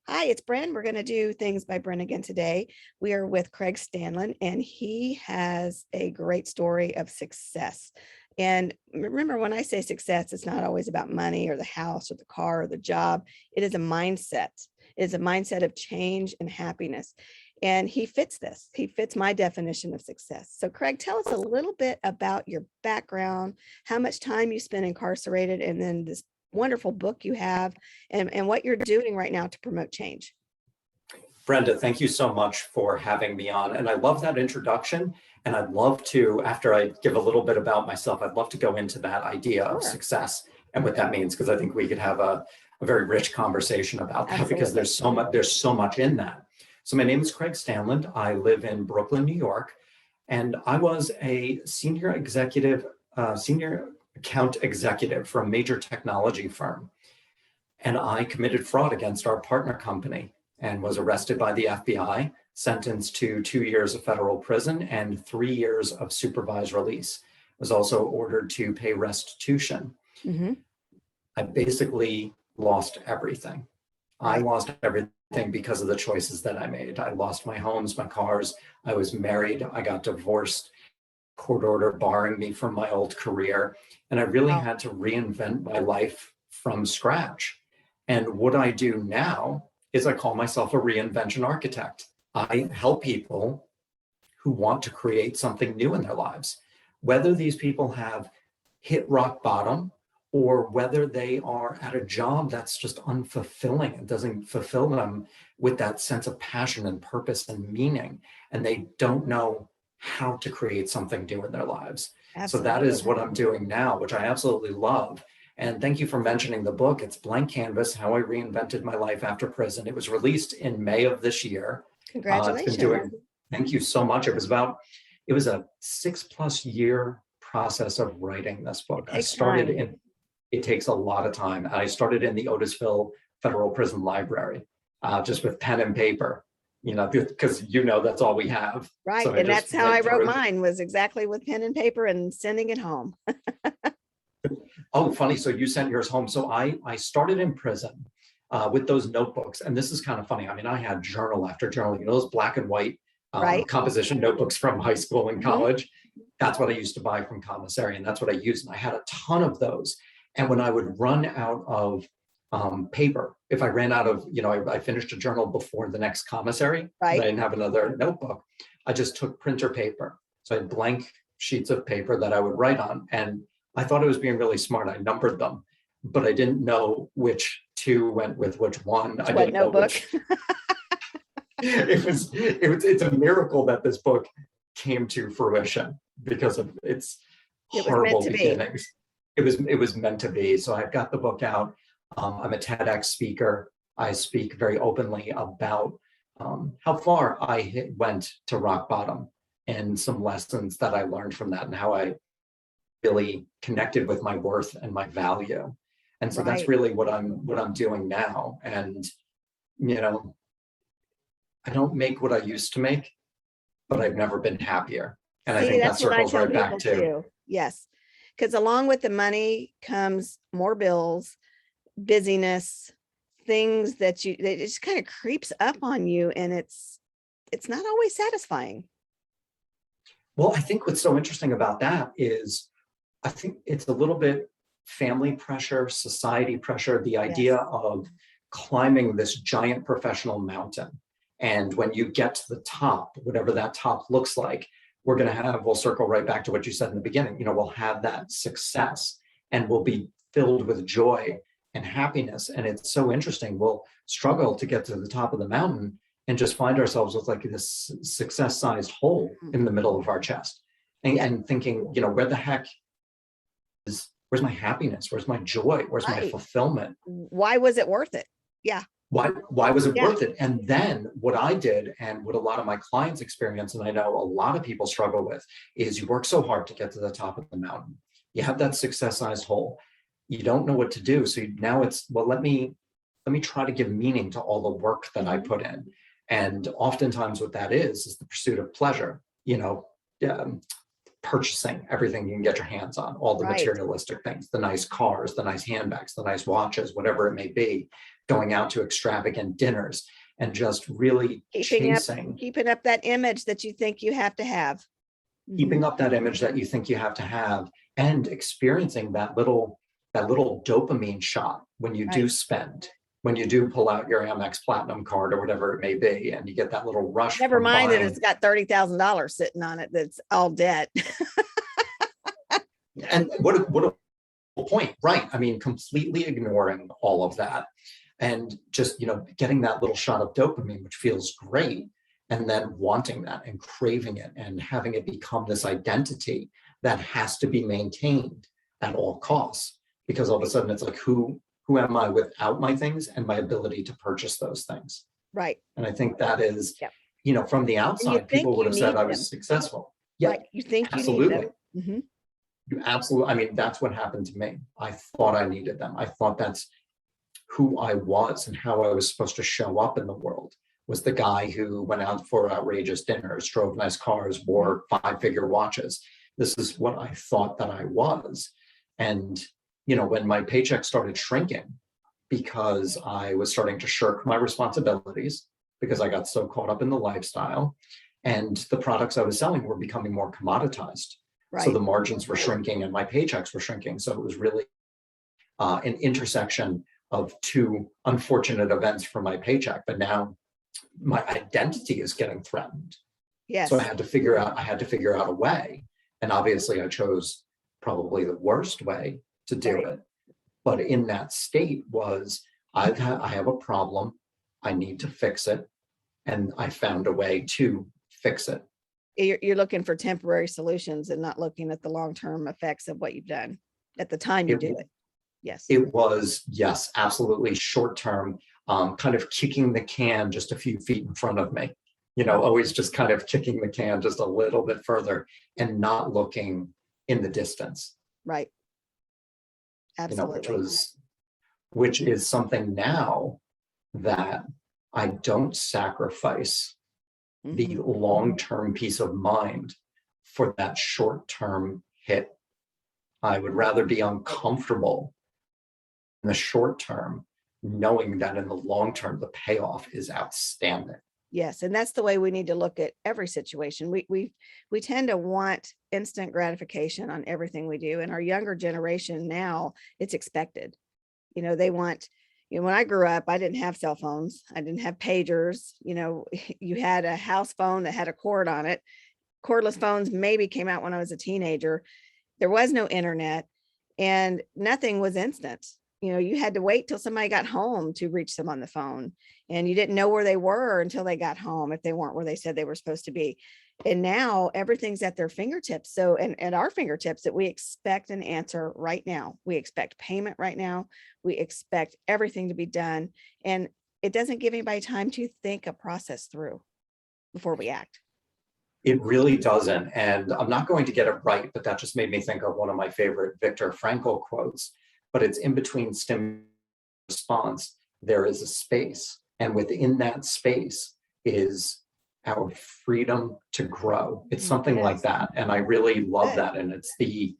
Hi, it's Bren. We're going to do things by Bren again today. We are with Craig Stanland, and he has a great story of success. And remember, when I say success, it's not always about money or the house or the car or the job. It is a mindset. It is a mindset of change and happiness. And he fits this. He fits my definition of success. So, Craig, tell us a little bit about your background, how much time you spent incarcerated, and then this wonderful book you have and what you're doing right now to promote change. Brenda, thank you so much for having me on. And I love that introduction. And I'd love to, after I give a little bit about myself, I'd love to go into that idea of success and what that means, because I think we could have a very rich conversation about that. Absolutely. Because there's so much in that. So my name is Craig Stanland. I live in Brooklyn, New York, and I was a senior account executive for a major technology firm. And I committed fraud against our partner company and was arrested by the FBI, sentenced to 2 years of federal prison and 3 years of supervised release. Was also ordered to pay restitution. Mm-hmm. I basically lost everything. I lost everything because of the choices that I made. I lost my homes, my cars. I was married. I got divorced, court order barring me from my old career. And I really had to reinvent my life from scratch. And what I do now is I call myself a reinvention architect. I help people who want to create something new in their lives, whether these people have hit rock bottom or whether they are at a job that's just unfulfilling and doesn't fulfill them with that sense of passion and purpose and meaning, and they don't know how to create something new in their lives. Absolutely. So that is what I'm doing now, which I absolutely love. And thank you for mentioning the book. It's Blank Canvas, How I Reinvented My Life After Prison. It was released in May of this year. Congratulations. Thank you so much. It was a 6+ year process of writing this book. It takes a lot of time. I started in the Otisville Federal Prison Library, just with pen and paper, because that's all we have. Right, so and that's how I wrote mine, was exactly with pen and paper and sending it home. Oh, funny. So you sent yours home. So I started in prison with those notebooks. And this is kind of funny. I mean, I had journal after journal, those black and white composition notebooks from high school and college. Mm-hmm. That's what I used to buy from commissary. And that's what I used. And I had a ton of those. And when I would run out of paper, if I ran out of, I finished a journal before the next commissary, I didn't have another notebook, I just took printer paper. So I had blank sheets of paper that I would write on. And I thought I was being really smart. I numbered them, but I didn't know which two went with which one. I didn't know which. It's a miracle that this book came to fruition because of its horrible beginnings. It was meant to be. So I've got the book out. I'm a TEDx speaker. I speak very openly about how far I went to rock bottom and some lessons that I learned from that and how I really connected with my worth and my value. And so that's really what I'm doing now. And, I don't make what I used to make, but I've never been happier. And I think that circles right back to. Yes. Because along with the money comes more bills, busyness, things that it just kind of creeps up on you, and it's not always satisfying. Well, I think what's so interesting about that is I think it's a little bit family pressure, society pressure, the idea of climbing this giant professional mountain. And when you get to the top, whatever that top looks like, we'll circle right back to what you said in the beginning, we'll have that success and we'll be filled with joy and happiness. And it's so interesting. We'll struggle to get to the top of the mountain and just find ourselves with like this success-sized hole in the middle of our chest and thinking, where the heck where's my happiness? Where's my joy? Where's my fulfillment? Why was it worth it? Yeah. Why was it worth it? And then what I did and what a lot of my clients experience, and I know a lot of people struggle with, is you work so hard to get to the top of the mountain. You have that success-sized hole. You don't know what to do. So now it's, let me try to give meaning to all the work that I put in. And oftentimes what that is the pursuit of pleasure, purchasing everything you can get your hands on, all the materialistic things, the nice cars, the nice handbags, the nice watches, whatever it may be, going out to extravagant dinners, and just really keeping up that image that you think you have to have. Keeping up that image that you think you have to have, and experiencing that little dopamine shot when you do spend, when you do pull out your Amex Platinum card or whatever it may be, and you get that little rush. Never mind that it's got $30,000 sitting on it that's all debt. And what a point, right? I mean, completely ignoring all of that and just, getting that little shot of dopamine, which feels great, and then wanting that and craving it and having it become this identity that has to be maintained at all costs, because all of a sudden it's like, who am I without my things and my ability to purchase those things? Right. And I think that is, from the outside, people would have said I was successful. Yeah, right. You think absolutely. You need them. Mm-hmm. You absolutely. I mean, that's what happened to me. I thought I needed them. I thought that's who I was and how I was supposed to show up in the world, was the guy who went out for outrageous dinners, drove nice cars, wore 5-figure watches. This is what I thought that I was. And, when my paycheck started shrinking because I was starting to shirk my responsibilities because I got so caught up in the lifestyle, and the products I was selling were becoming more commoditized. Right. So the margins were shrinking and my paychecks were shrinking. So it was really an intersection of two unfortunate events for my paycheck. But now my identity is getting threatened. Yes. So I had to figure out a way. And obviously I chose probably the worst way to do it. But in that state was, I have a problem. I need to fix it. And I found a way to fix it. You're looking for temporary solutions and not looking at the long-term effects of what you've done at the time you do it. Yes. It was, yes, absolutely short-term, kind of kicking the can just a few feet in front of me, always just kind of kicking the can just a little bit further and not looking in the distance. Right. Absolutely. Which is something now that I don't sacrifice the long-term peace of mind for that short-term hit. I would rather be uncomfortable in the short term, knowing that in the long term, the payoff is outstanding. Yes. And that's the way we need to look at every situation. We tend to want instant gratification on everything we do. And our younger generation now, it's expected. They want, when I grew up, I didn't have cell phones. I didn't have pagers. You had a house phone that had a cord on it. Cordless phones maybe came out when I was a teenager. There was no internet and nothing was instant. You had to wait till somebody got home to reach them on the phone, and you didn't know where they were until they got home if they weren't where they said they were supposed to be. And now everything's at their fingertips. So, and at our fingertips, that we expect an answer right now. We expect payment right now. We expect everything to be done. And it doesn't give anybody time to think a process through before we act. It really doesn't. And I'm not going to get it right, but that just made me think of one of my favorite Viktor Frankl quotes. But it's in between stimulus and response, there is a space. And within that space is our freedom to grow. It's something like that. And I really love that. And it's the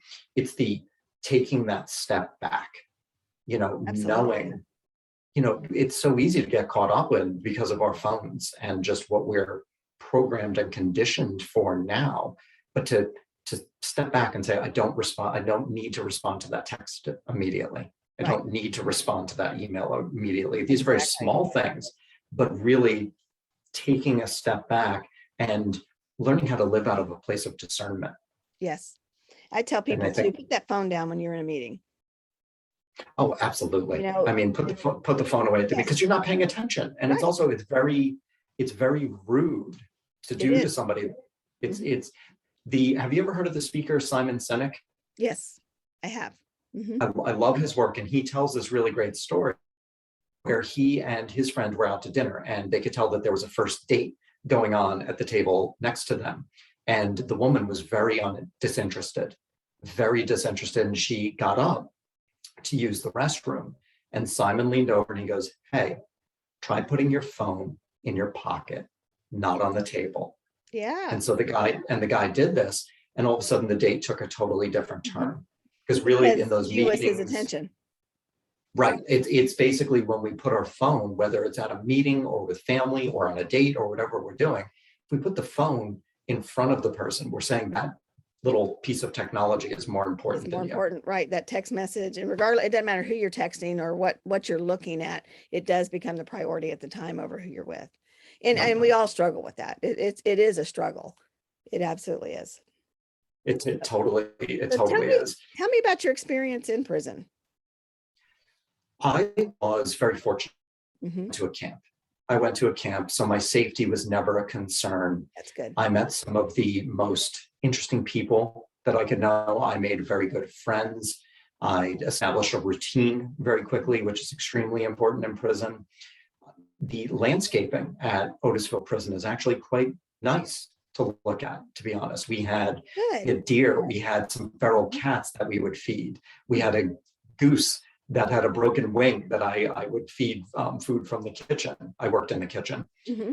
taking that step back, knowing, it's so easy to get caught up in because of our phones and just what we're programmed and conditioned for now. But to step back and say, I don't need to respond to that text immediately. I don't need to respond to that email immediately. These are very small things, but really taking a step back and learning how to live out of a place of discernment. Yes. I tell people to put that phone down when you're in a meeting. Oh, absolutely. I mean, put the phone away because you're not paying attention. And it's also, it's very rude to do to somebody. Have you ever heard of the speaker, Simon Sinek? Yes, I have. I love his work. And he tells this really great story where he and his friend were out to dinner and they could tell that there was a first date going on at the table next to them. And the woman was very disinterested. And she got up to use the restroom. And Simon leaned over and he goes, hey, try putting your phone in your pocket, not on the table. Yeah. And so the guy did this, and all of a sudden the date took a totally different turn. Because really in those meetings, his attention. Right. It's basically when we put our phone, whether it's at a meeting or with family or on a date or whatever we're doing, if we put the phone in front of the person, we're saying that little piece of technology is more It's important more than you. important, right? That text message, and regardless, it doesn't matter who you're texting or what you're looking at, it does become the priority at the time over who you're with. And we all struggle with that. It is a struggle. It absolutely is. It totally So is. tell me about your experience in prison. I was very fortunate Hmm. to a camp. I went to a camp, so my safety was never a concern. That's good. I met some of the most interesting people that I could know. I made very good friends. I established a routine very quickly, which is extremely important in prison. The landscaping at Otisville Prison is actually quite nice to look at, to be honest. We had a Good. deer, we had some feral cats that we would feed. We had a goose that had a broken wing that I would feed food from the kitchen. I worked in the kitchen. Hmm.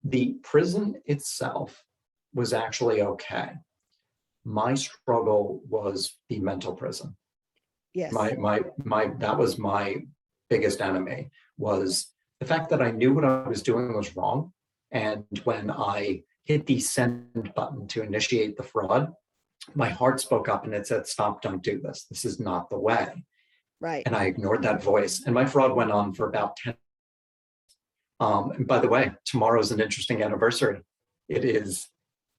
The prison itself was actually okay. My struggle was the mental prison. Yes. That was my biggest enemy, was the fact that I knew what I was doing was wrong. And when I hit the send button to initiate the fraud, my heart spoke up and it said, stop, don't do this. This is not the way. Right. And I ignored that voice. And my fraud went on for about 10. And by the way, tomorrow is an interesting anniversary. It is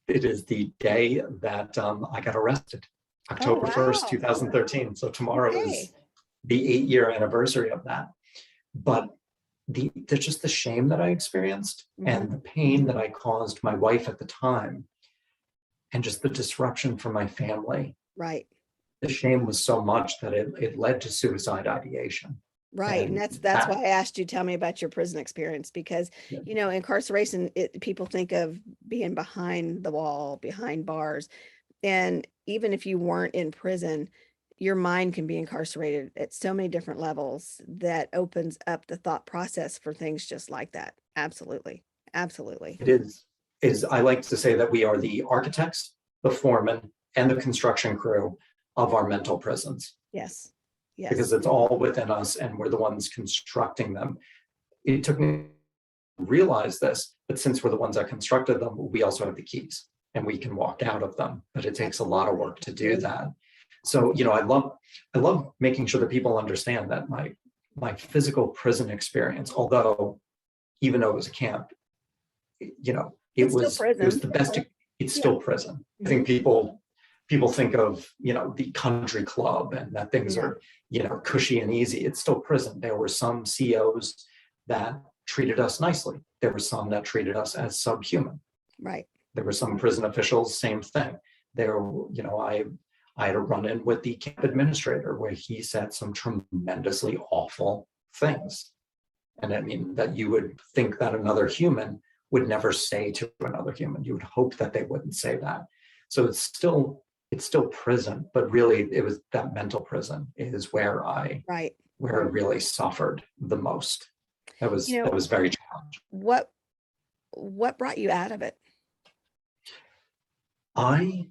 the day that I got arrested, October 1st, 2013. So tomorrow is the 8-year anniversary of that. But there's just the shame that I experienced and the pain that I caused my wife at the time, and just the disruption for my family. Right. The shame was so much that it led to suicide ideation. Right. And that's why I asked you, tell me about your prison experience, because, incarceration, people think of being behind the wall, behind bars. And even if you weren't in prison, your mind can be incarcerated at so many different levels that opens up the thought process for things just like that. Absolutely. Absolutely. It is I like to say that we are the architects, the foremen, and the construction crew of our mental prisons. Yes. Yes. Because it's all within us and we're the ones constructing them. It took me to realize this, but since we're the ones that constructed them, we also have the keys and we can walk out of them, but it takes a lot of work to do that. So, I love making sure that people understand that my physical prison experience, although even though it was a camp, it was the best. It's still prison. I think people think of, the country club and that things are, cushy and easy. It's still prison. There were some COs that treated us nicely. There were some that treated us as subhuman. Right. There were some prison officials, same thing. I had a run-in with the camp administrator where he said some tremendously awful things. And I mean, that you would think that another human would never say to another human. You would hope that they wouldn't say that. So it's still prison, but really it was that mental prison is where I really suffered the most. That was very challenging. What brought you out of it? I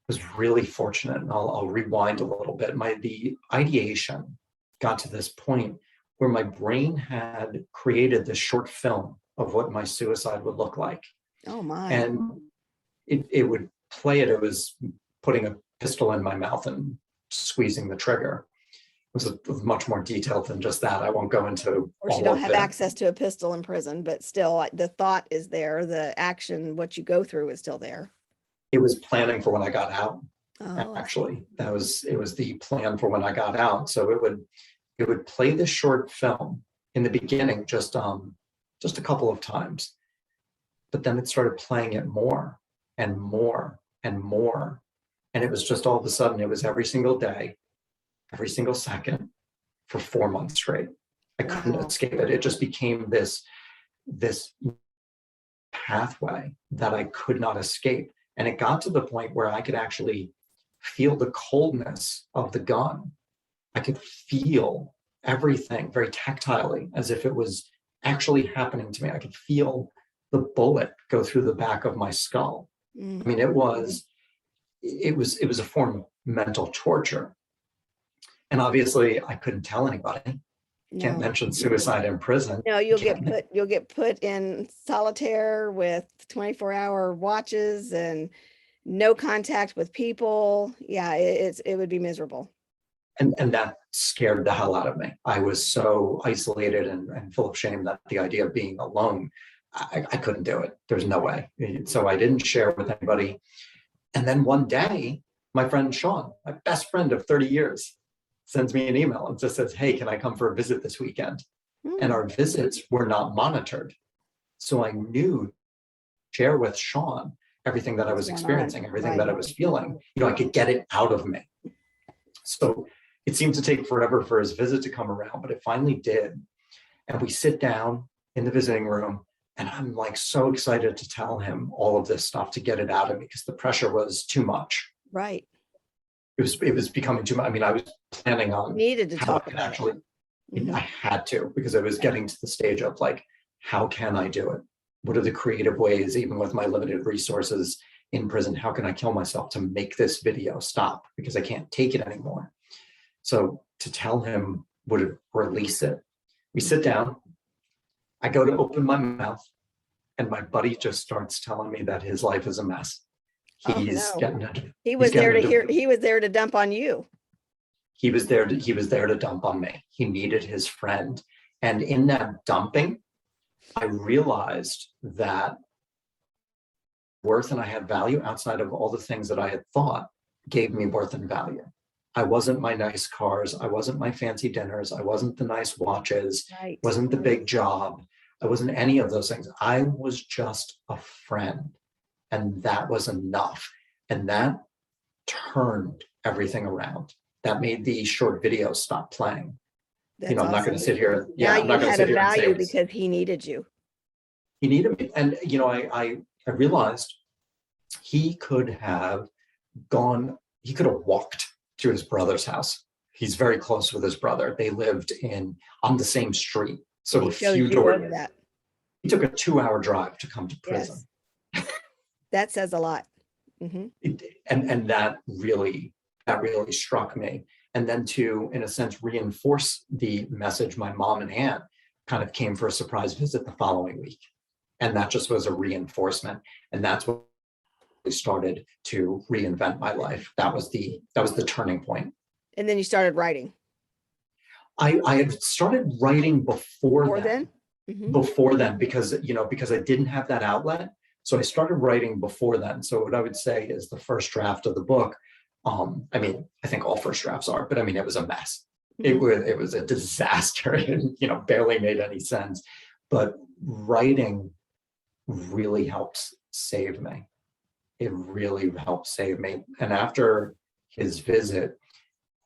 was really fortunate, and I'll rewind a little bit. The ideation got to this point where my brain had created this short film of what my suicide would look like. Oh my. And it would play it. It was putting a pistol in my mouth and squeezing the trigger. It was much more detailed than just that. I won't go into. Of course, you don't have access to a pistol in prison, but still the thought is there. The action, what you go through is still there. It was planning for when I got out. Oh, actually, it was the plan for when I got out. So it would play this short film in the beginning, just a couple of times, but then it started playing it more and more and more. And it was just all of a sudden, it was every single day, every single second for 4 months straight. I couldn't escape it. It just became this pathway that I could not escape. And it got to the point where I could actually feel the coldness of the gun. I could feel everything very tactilely, as if it was actually happening to me. I could feel the bullet go through the back of my skull. I mean, it was a form of mental torture. And obviously I couldn't tell anybody. Can't No, mention suicide in prison. no, Can't- you'll get put in solitaire with 24-hour watches and no contact with people. Yeah, it would be miserable. and that scared the hell out of me. I was so isolated and full of shame that the idea of being alone, I couldn't do it. There's no way. So I didn't share with anybody. And then one day, my friend Sean, my best friend of 30 years, sends me an email and just says, hey, can I come for a visit this weekend? And our visits were not monitored. So I knew, share with Sean everything that I was experiencing, everything that I was feeling, I could get it out of me. So it seemed to take forever for his visit to come around, but it finally did. And we sit down in the visiting room, and I'm like so excited to tell him all of this stuff, to get it out of me, because the pressure was too much. Right. It was becoming too much. I mean, I was planning on Needed to how I talk could about actually, it. I had to, because I was getting to the stage of like, how can I do it? What are the creative ways, even with my limited resources in prison, how can I kill myself to make this video stop? Because I can't take it anymore. So to tell him would release it. We sit down, I go to open my mouth, and my buddy just starts telling me that his life is a mess. Oh, He's no. getting He was he's there to getting hear, he was there to dump on you. he was there to dump on me. He needed his friend. And in that dumping, I realized that worth and I had value outside of all the things that I had thought gave me worth and value. I wasn't my nice cars. I wasn't my fancy dinners. I wasn't the nice watches. Right. Wasn't the big job. I wasn't any of those things. I was just a friend. And that was enough. And that turned everything around. That made these short videos stop playing. That's I'm not going awesome. to sit here. Yeah, Now I'm not you going to had sit a here and say value because he needed you. he needed me. And I realized he could have walked to his brother's house. He's very close with his brother. They lived on the same street. So He a shows few you doors. that. He took a 2-hour drive to come to prison. Yes. That says a lot. Mhm. And that really struck me. And then to, in a sense, reinforce the message, my mom and aunt kind of came for a surprise visit the following week. And that just was a reinforcement. And that's what started to reinvent my life. That was the turning point. And then you started writing. I had started writing before then? Because I didn't have that outlet. So I started writing before then. So what I would say is the first draft of the book, I mean, I think all first drafts are, but I mean, it was a mess. It was a disaster. And barely made any sense. But writing really helps save me. It really helped save me. And after his visit,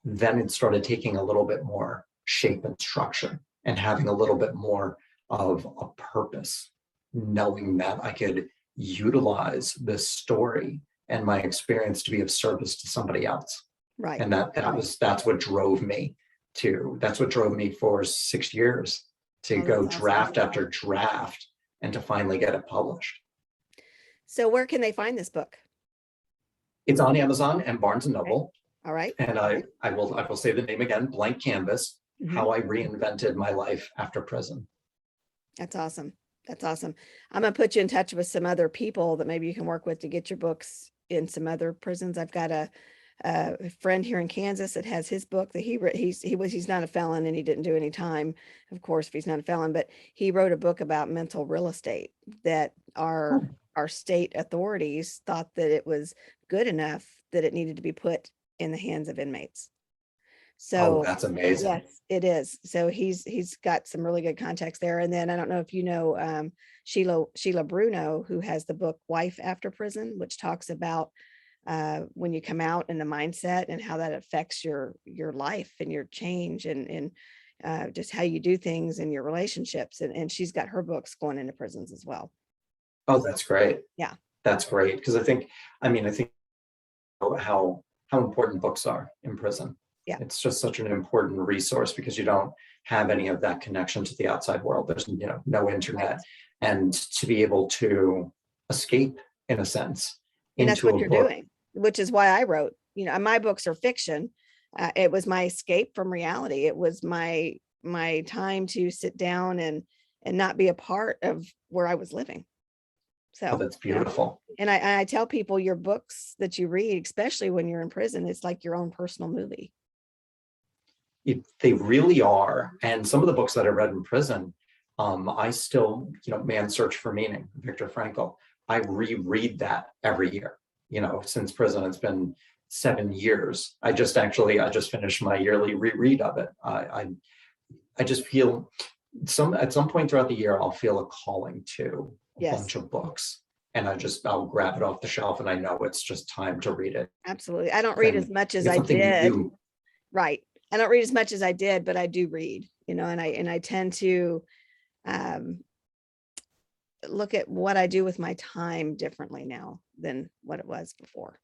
then it started taking a little bit more shape and structure and having a little bit more of a purpose, knowing that I could utilize this story and my experience to be of service to somebody else. Right. And that's what drove me for 6 years to go draft after draft and to finally get it published. So where can they find this book? It's on Amazon and Barnes and Noble. All right. And I will say the name again, Blank Canvas, How I Reinvented My Life After Prison. That's awesome. That's awesome. I'm going to put you in touch with some other people that maybe you can work with to get your books in some other prisons. I've got a friend here in Kansas that has his book that he's not a felon and he didn't do any time, of course, if he's not a felon, but he wrote a book about mental real estate that our state authorities thought that it was good enough that it needed to be put in the hands of inmates. So that's amazing. Yes, it is. So he's got some really good context there. And then I don't know if you know Sheila Bruno, who has the book Wife After Prison, which talks about when you come out and the mindset and how that affects your life and your change and just how you do things in your relationships. And she's got her books going into prisons as well. Oh, that's great. Yeah. That's great. Because I think how important books are in prison. Yeah. It's just such an important resource because you don't have any of that connection to the outside world. There's no internet. Right. And to be able to escape, in a sense, and that's what you're doing, which is why I wrote, my books are fiction, It was my escape from reality. It was my time to sit down and not be a part of where I was living. Oh, So, that's beautiful. and I tell people your books that you read, especially when you're in prison, it's like your own personal movie. They really are. And some of the books that I read in prison, I still, Man's Search for Meaning, Viktor Frankl, I reread that every year. Since prison, it's been 7 years. I just finished my yearly reread of it. I just feel at some point throughout the year, I'll feel a calling to a Yes, bunch of books, and I'll grab it off the shelf, and I know it's just time to read it. absolutely. I don't read as And much as it's I something did. new. Right. I don't read as much as I did, but I do read, and I tend to um, look at what I do with my time differently now than what it was before,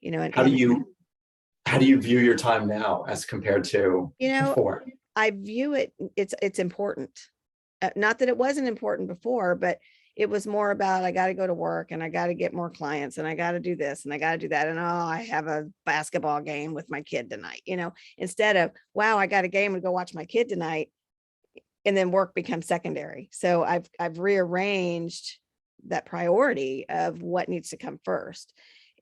and, How do you view your time now as compared to you know, before? I view it, it's important. Not that it wasn't important before, but it was more about, I got to go to work and I got to get more clients and I got to do this and I got to do that. And oh, I have a basketball game with my kid tonight, instead of, wow, I got a game to go watch my kid tonight. And then work becomes secondary. So I've rearranged that priority of what needs to come first.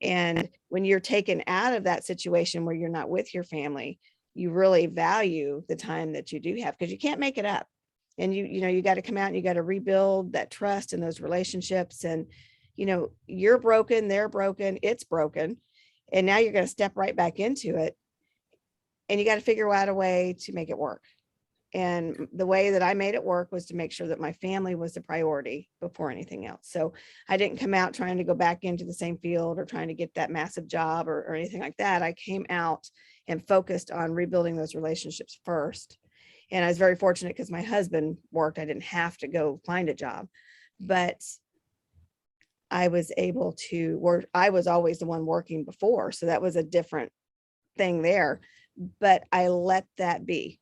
And when you're taken out of that situation where you're not with your family, you really value the time that you do have, because you can't make it up. And you got to come out and you got to rebuild that trust and those relationships. And you're broken, they're broken, it's broken. And now you're going to step right back into it. And you got to figure out a way to make it work. And the way that I made it work was to make sure that my family was the priority before anything else. So I didn't come out trying to go back into the same field or trying to get that massive job or anything like that. I came out and focused on rebuilding those relationships first. And I was very fortunate because my husband worked. I didn't have to go find a job, but I was able to work. I was always the one working before. So that was a different thing there, but I let that be.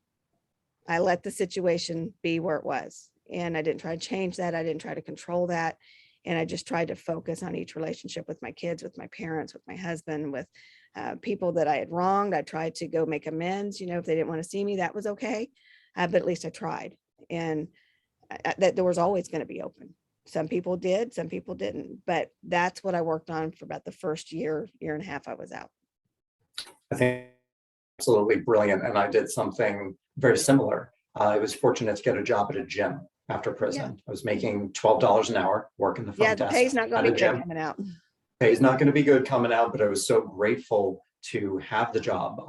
I let the situation be where it was. And I didn't try to change that. I didn't try to control that. And I just tried to focus on each relationship with my kids, with my parents, with my husband, with people that I had wronged. I tried to go make amends. If they didn't want to see me, that was okay. But at least I tried. And that door was always going to be open. Some people did, some people didn't. But that's what I worked on for about the first year and a half I was out. I think absolutely brilliant. And I did something very similar. I was fortunate to get a job at a gym after prison. Yeah. I was making $12 an hour working the front The desk. pay's not going to at be a good gym. coming out. Pay's not going to be good coming out, but I was so grateful to have the job.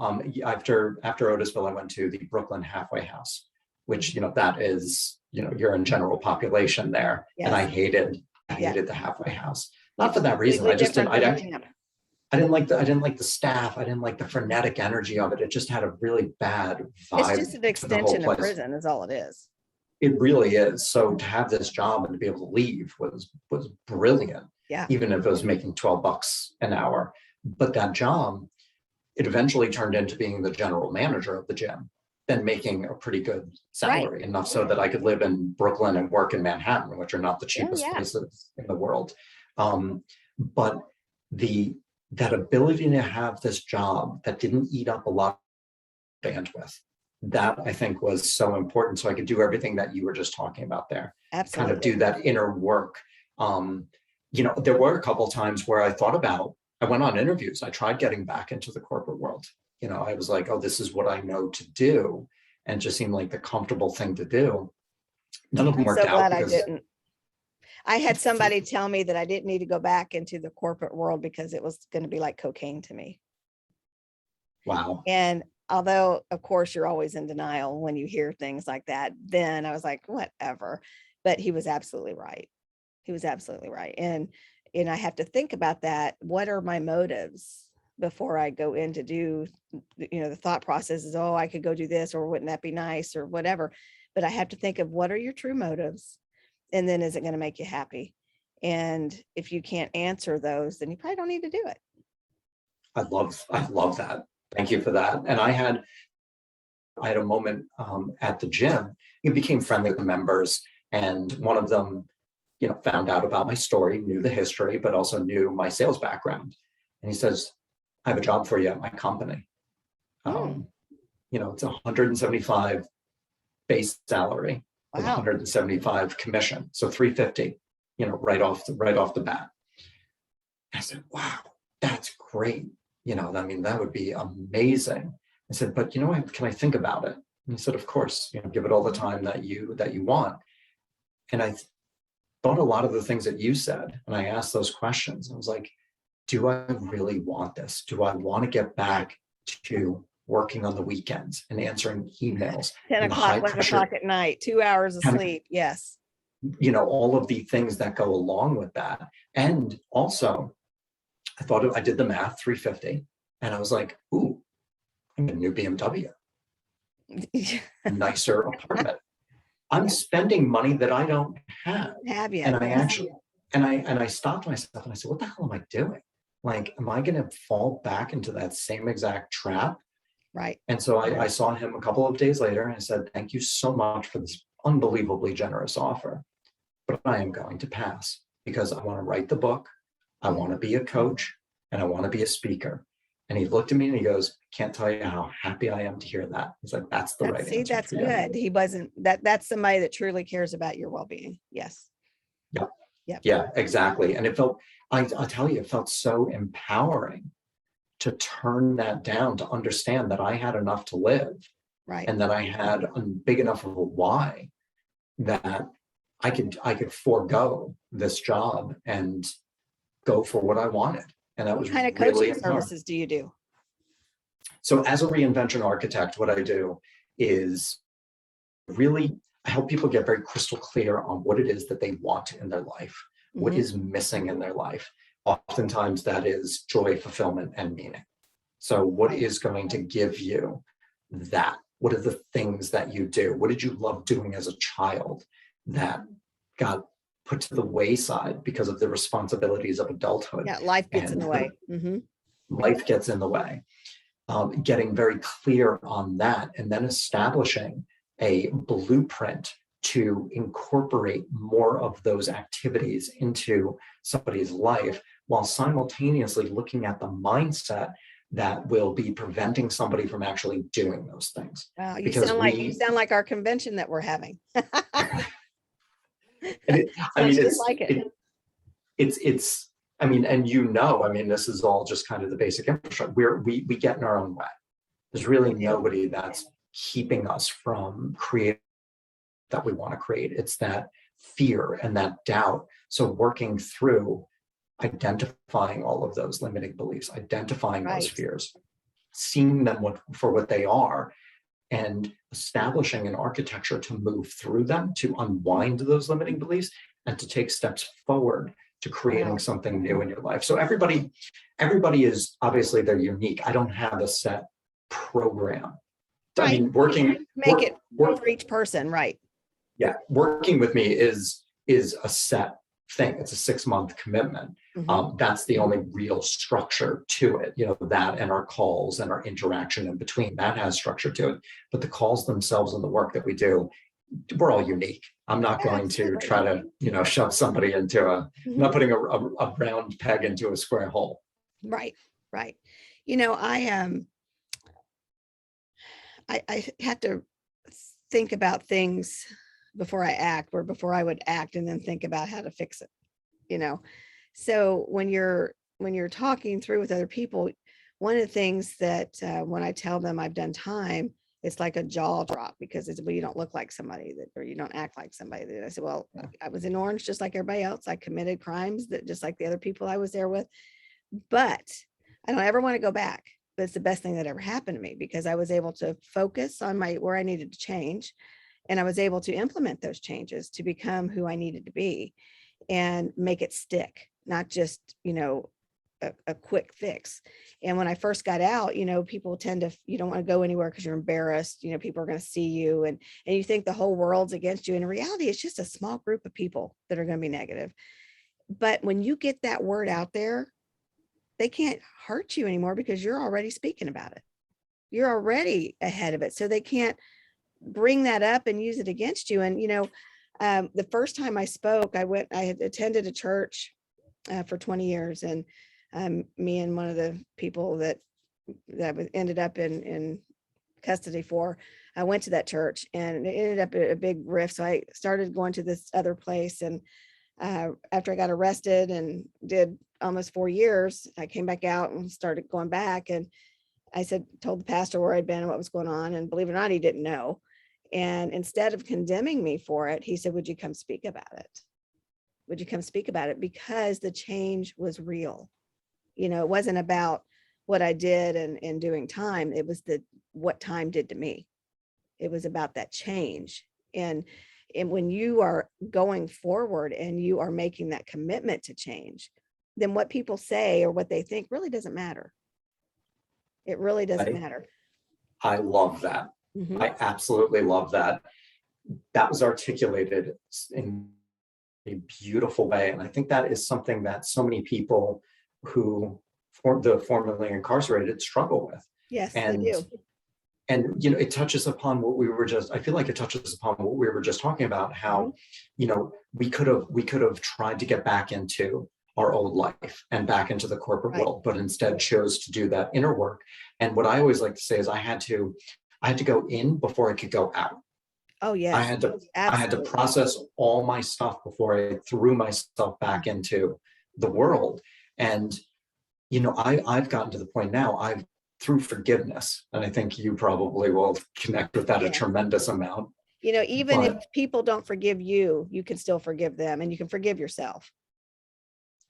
After Otisville, I went to the Brooklyn Halfway House, which, that is, you're in general population there. Yes. And I hated the halfway house. Not It's for that reason. completely different than the camp. I didn't like the staff. I didn't like the frenetic energy of it. It just had a really bad vibe. It's just an extension of prison is all it is. It really is. So to have this job and to be able to leave was brilliant. Yeah. Even if it was making $12 an hour. But that job, it eventually turned into being the general manager of the gym, then making a pretty good salary, enough so that I could live in Brooklyn and work in Manhattan, which are not the cheapest places in the world. But that ability to have this job that didn't eat up a lot of bandwidth, that I think was so important. So I could do everything that you were just talking about there. Absolutely. Kind of do that inner work. There were a couple of times where I went on interviews. I tried getting back into the corporate world. I was like, oh, this is what I know to do. And it just seemed like the comfortable thing to do. None of them worked out. I'm so glad I didn't. I had somebody tell me that I didn't need to go back into the corporate world because it was going to be like cocaine to me. Wow. And although, of course, you're always in denial when you hear things like that, then I was like, whatever. But he was absolutely right. He was absolutely right. And I have to think about that. What are my motives before I go in to do, the thought process is, oh, I could go do this, or wouldn't that be nice, or whatever. But I have to think of what are your true motives? And then is it going to make you happy? And if you can't answer those, then you probably don't need to do it. I love that. Thank you for that. And I had a moment at the gym. I became friendly with the members, and one of them, found out about my story, knew the history, but also knew my sales background. And he says, I have a job for you at my company. Hmm. It's 175 base salary with Wow. 175 commission. So 350, right off the bat. I said, wow, that's great. I mean, that would be amazing. I said, but can I think about it? And he said, of course, give it all the time that you want. And I thought a lot of the things that you said, and I asked those questions. I was like, do I really want this? Do I want to get back to working on the weekends and answering emails 10 and the high o'clock, 11 pressure, o'clock at night, 2 hours of kind of, sleep. Yes. all of the things that go along with that. And also, I did the math, 350, and I was like, ooh, I'm a new BMW, a nicer apartment. I'm spending money that I don't have. Have yet. And I actually, and I stopped myself and I said, what the hell am I doing? Like, am I going to fall back into that same exact trap? Right. And so I saw him a couple of days later and I said, thank you so much for this unbelievably generous offer, but I am going to pass because I want to write the book. I want to be a coach and I want to be a speaker. And he looked at me and he goes, I can't tell you how happy I am to hear that. He's like, that's the right See, answer. that's good. He wasn't that's somebody that truly cares about your well-being. Yes. Yep. Yep. Yeah, exactly. And it felt, I'll tell you, it felt so empowering to turn that down, to understand that I had enough to live. Right. And that I had a big enough of a why that I could forego this job and go for what I wanted. And that was What kind of really coaching services do you do? So as a reinvention architect, what I do is really help people get very crystal clear on what it is that they want in their life, what is missing in their life. Oftentimes that is joy, fulfillment, and meaning. So what is going to give you that? What are the things that you do? What did you love doing as a child that got put to the wayside because of the responsibilities of adulthood? Yeah, life gets in the way. Life gets in the way. Getting very clear on that and then establishing a blueprint to incorporate more of those activities into somebody's life while simultaneously looking at the mindset that will be preventing somebody from actually doing those things. Wow, you Because sound like our convention that we're having. It's I mean, and this is all just kind of the basic infrastructure. We get in our own way. There's really nobody that's keeping us from creating that we want to create. It's that fear and that doubt. So working through identifying all of those limiting beliefs, identifying those fears, seeing them for what they are, and establishing an architecture to move through them, to unwind those limiting beliefs, and to take steps forward to creating something new in your life. So everybody is obviously, they're unique. I don't have a set program. I mean, make it work for each person, right? Yeah, working with me is a set thing. It's a 6-month commitment. That's the only real structure to it. That and our calls and our interaction in between, that has structure to it. But the calls themselves and the work that we do, we're all unique. I'm not going to try to, shove somebody into I'm not putting a round peg into a square hole. Right. I have to think about things before I act, or before I would act and then think about how to fix it. So when you're talking through with other people, one of the things that when I tell them I've done time, it's like a jaw drop, because it's, well, you don't look like somebody that, or you don't act like somebody that. I said, well, I was in Orange just like everybody else. I committed crimes that just like the other people I was there with, but I don't ever want to go back. But it's the best thing that ever happened to me, because I was able to focus on where I needed to change. And I was able to implement those changes to become who I needed to be and make it stick, not just, a quick fix. And when I first got out, people tend to, you don't want to go anywhere because you're embarrassed, people are going to see you, and you think the whole world's against you. And in reality, it's just a small group of people that are going to be negative. But when you get that word out there, they can't hurt you anymore because you're already speaking about it. You're already ahead of it. So they can't bring that up and use it against you. And, the first time I spoke, I had attended a church for 20 years. And me and one of the people that ended up in custody for, I went to that church, and it ended up a big rift. So I started going to this other place, and after I got arrested and did almost 4 years, I came back out and started going back. And I told the pastor where I'd been and what was going on. And believe it or not, he didn't know. And instead of condemning me for it, he said, would you come speak about it? Would you come speak about it? Because the change was real. It wasn't about what I did and doing time. It was what time did to me. It was about that change. And when you are going forward and you are making that commitment to change, then what people say or what they think really doesn't matter. It really doesn't matter. I love that. Mhm. I absolutely love that. That was articulated in a beautiful way. And I think that is something that so many people who the formerly incarcerated struggle with. Yes, And they do. And it touches upon what we were just, I feel like it touches upon what we were just talking about, how we could have tried to get back into our old life and back into the corporate Right. world, but instead chose to do that inner work. And what I always like to say is I had to go in before I could go out. Oh, yes. I had to Absolutely. process all my stuff before I threw myself back into the world. And I've gotten to the point now, through forgiveness, and I think you probably will connect with that a Yes. tremendous amount. Even if But people don't forgive you, you can still forgive them, and you can forgive yourself.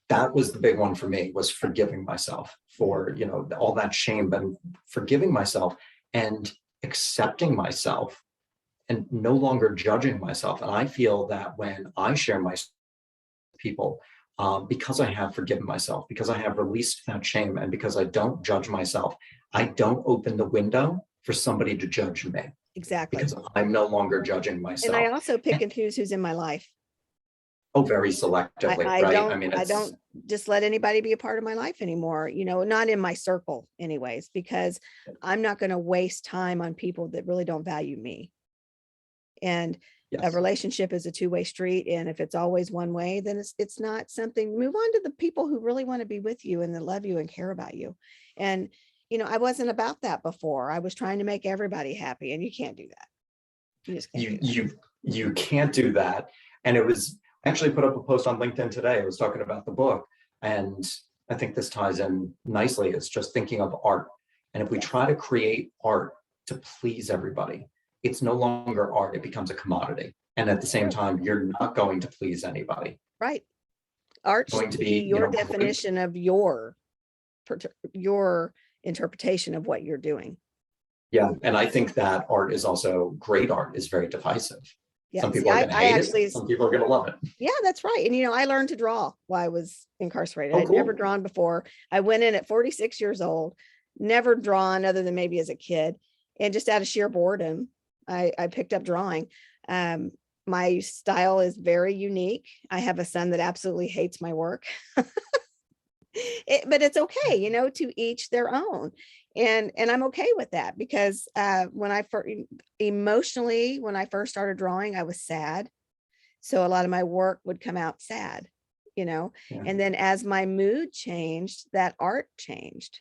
that was the big one for me, was forgiving myself for, all that shame, but forgiving myself and accepting myself and no longer judging myself. And I feel that when I share my people, because I have forgiven myself, because I have released that shame, and because I don't judge myself, I don't open the window for somebody to judge me. Exactly. Because I'm no longer judging And myself. I also pick and choose who's in my life. Oh, very selectively, I right? don't just let anybody be a part of my life anymore, not in my circle anyways, because I'm not going to waste time on people that really don't value me. And a yes. relationship is a two-way street. And if it's always one way, then it's not something. Move on to the people who really want to be with you and that love you and care about you. And, I wasn't about that before. I was trying to make everybody happy, and you can't do that. You just can't do that. You can't do that. And I actually put up a post on LinkedIn today. I was talking about the book, and I think this ties in nicely. It's just thinking of art. And if we try to create art to please everybody, it's no longer art, it becomes a commodity. And at the same time, you're not going to please anybody. Right. Art Going should to be be, your definition of your interpretation of what you're doing. Yeah. And I think that art is also great. Art is very divisive. Yeah. Some people are going to hate it. Some people are going to love it. Yeah, that's right. And, I learned to draw while I was incarcerated. Oh, I'd cool. never drawn before. I went in at 46 years old, never drawn other than maybe as a kid. And just out of sheer boredom, I picked up drawing. My style is very unique. I have a son that absolutely hates my work. But it's okay, to each their own. And I'm okay with that, because when I first started drawing, I was sad. So a lot of my work would come out sad, Yeah. and then as my mood changed, that art changed.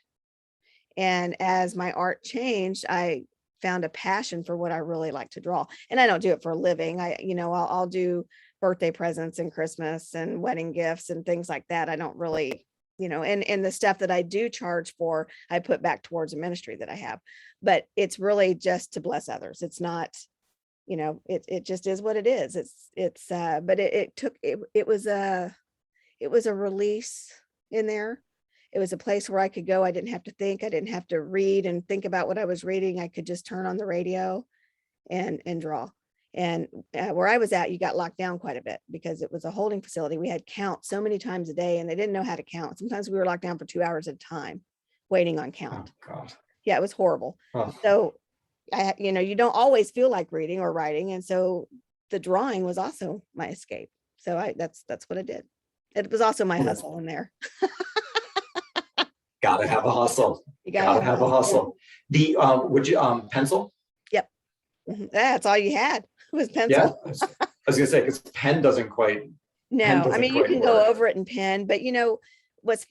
And as my art changed, I found a passion for what I really like to draw. And I don't do it for a living. I'll do birthday presents and Christmas and wedding gifts and things like that. I don't really, and the stuff that I do charge for, I put back towards a ministry that I have. But it's really just to bless others. It's not, it just is what it is. But it was a release in there. It was a place where I could go. I didn't have to think. I didn't have to read and think about what I was reading. I could just turn on the radio and draw. And where I was at, you got locked down quite a bit because it was a holding facility. We had count so many times a day, and they didn't know how to count. Sometimes we were locked down for 2 hours at a time, waiting on count. Oh, God. Yeah, it was horrible. Oh. So you don't always feel like reading or writing. And so the drawing was also my escape. So that's what I did. It was also my hustle in there. Gotta have a hustle. You Gotta have a hustle. The would you pencil? Yep. That's all you had was pencil. Yeah. I was gonna say, because pen doesn't quite. No, I mean, you can go over it in pen, but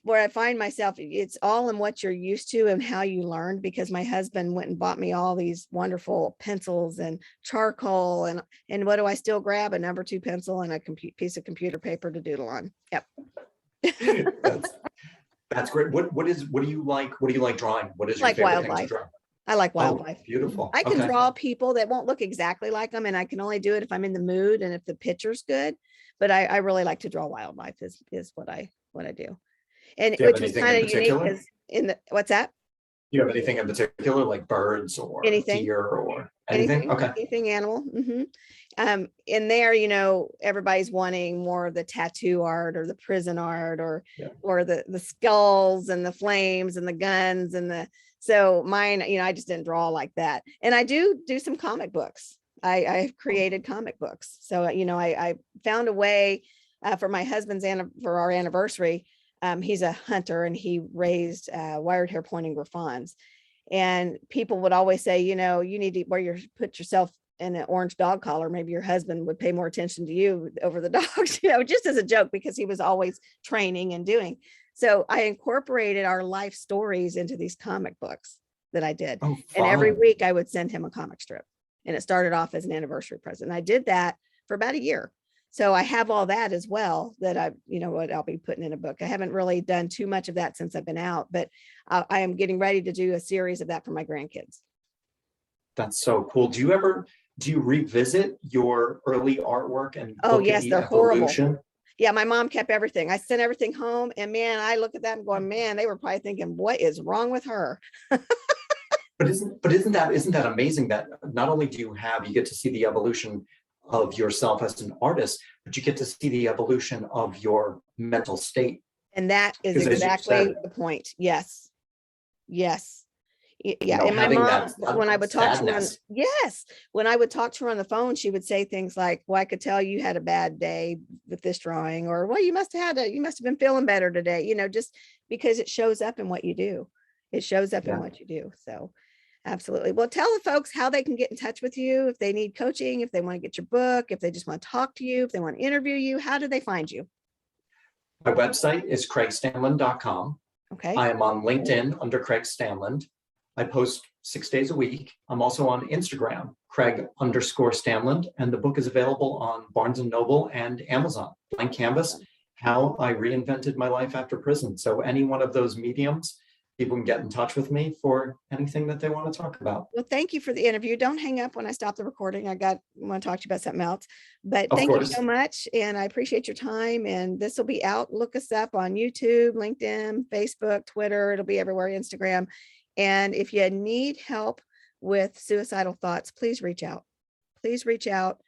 where I find myself, it's all in what you're used to and how you learned, because my husband went and bought me all these wonderful pencils and charcoal, and what do I still grab? A number 2 pencil and a piece of computer paper to doodle on. Yep. That's great. What do you like? What do you like drawing? What is your Like favorite thing to wildlife. draw? I like Oh, wildlife. beautiful. I can Okay. draw people that won't look exactly like them, and I can only do it if I'm in the mood and if the picture's good. But I really like to draw wildlife is what I do. And Do you have which was anything kind in of unique, particular? because what's that? Do you have anything in particular, like birds or Anything. deer or anything? Okay. Anything animal. In there, everybody's wanting more of the tattoo art or the prison art, or Yeah. the skulls and the flames and the guns so mine, I just didn't draw like that. And I do some comic books. I've created comic books. So, I found a way for my husband's for our anniversary. He's a hunter, and he raised wired hair pointing griffons. And people would always say, you need to put yourself in an orange dog collar. Maybe your husband would pay more attention to you over the dogs, just as a joke, because he was always training and doing. So I incorporated our life stories into these comic books that I did. Oh, And every fun. week I would send him a comic strip. And it started off as an anniversary present. I did that for about a year. So I have all that as well that what I'll be putting in a book. I haven't really done too much of that since I've been out, but I am getting ready to do a series of that for my grandkids. That's so cool. Do you revisit your early artwork and Oh look at yes, the they're horrible. evolution? Yeah, my mom kept everything. I sent everything home, and man, I look at that and going, man, they were probably thinking, what is wrong with her? But isn't that amazing that not only do you get to see the evolution of yourself as an artist, but you get to see the evolution of your mental state. And that is 'Cause as you exactly said, the point. Yes. Yes. Yeah. And my having mom, that when I would talk to her, sadness. when I would talk to her on the phone, she would say things like, well, I could tell you had a bad day with this drawing, or, well, you must have been feeling better today, just because it shows up in what you do. It shows up in what you do. So absolutely. Well, tell the folks how they can get in touch with you if they need coaching, if they want to get your book, if they just want to talk to you, if they want to interview you. How do they find you? My website is craigstanland.com. Okay. I am on LinkedIn under Craig Stanland. I post 6 days a week. I'm also on Instagram, Craig_Stanland, and the book is available on Barnes & Noble and Amazon. Blank Canvas, How I Reinvented My Life After Prison. So any one of those mediums, people can get in touch with me for anything that they want to talk about. Well, thank you for the interview. Don't hang up when I stop the recording. I want to talk to you about something else, but Of thank you course. so much. And I appreciate your time, and this will be out. Look us up on YouTube, LinkedIn, Facebook, Twitter. It'll be everywhere, Instagram. And if you need help with suicidal thoughts, please reach out. Please reach out.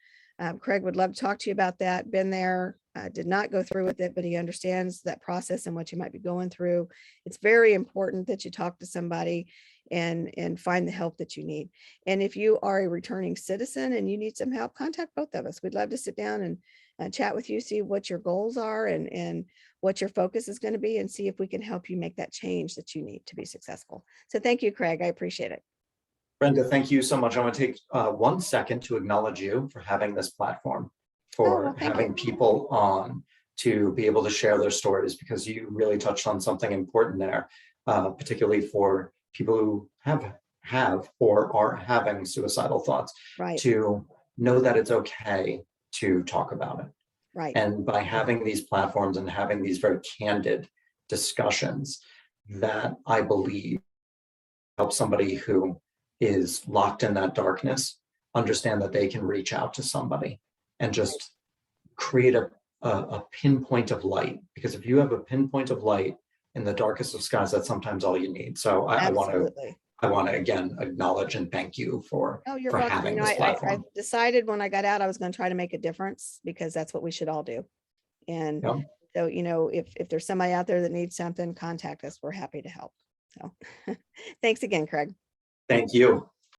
Craig would love to talk to you about that. Been there, did not go through with it, but he understands that process and what you might be going through. It's very important that you talk to somebody and find the help that you need. And if you are a returning citizen and you need some help, contact both of us. We'd love to sit down and chat with you, see what your goals are and what your focus is going to be, and see if we can help you make that change that you need to be successful. So thank you, Craig. I appreciate it. Brenda, thank you so much. I want to take 1 second to acknowledge you for having this platform, for having people on to be able to share their stories, because you really touched on something important there, particularly for people who have or are having suicidal thoughts, Right. to know that it's okay to talk about it. Right. And by having these platforms and having these very candid discussions, that I believe help somebody who is locked in that darkness understand that they can reach out to somebody and just create a pinpoint of light. Because if you have a pinpoint of light in the darkest of skies, that's sometimes all you need. So I want to again acknowledge and thank you for you're welcome. having this platform. I decided when I got out I was going to try to make a difference, because that's what we should all do. And so, if there's somebody out there that needs something, contact us. We're happy to help. So thanks again, Craig. Thank you.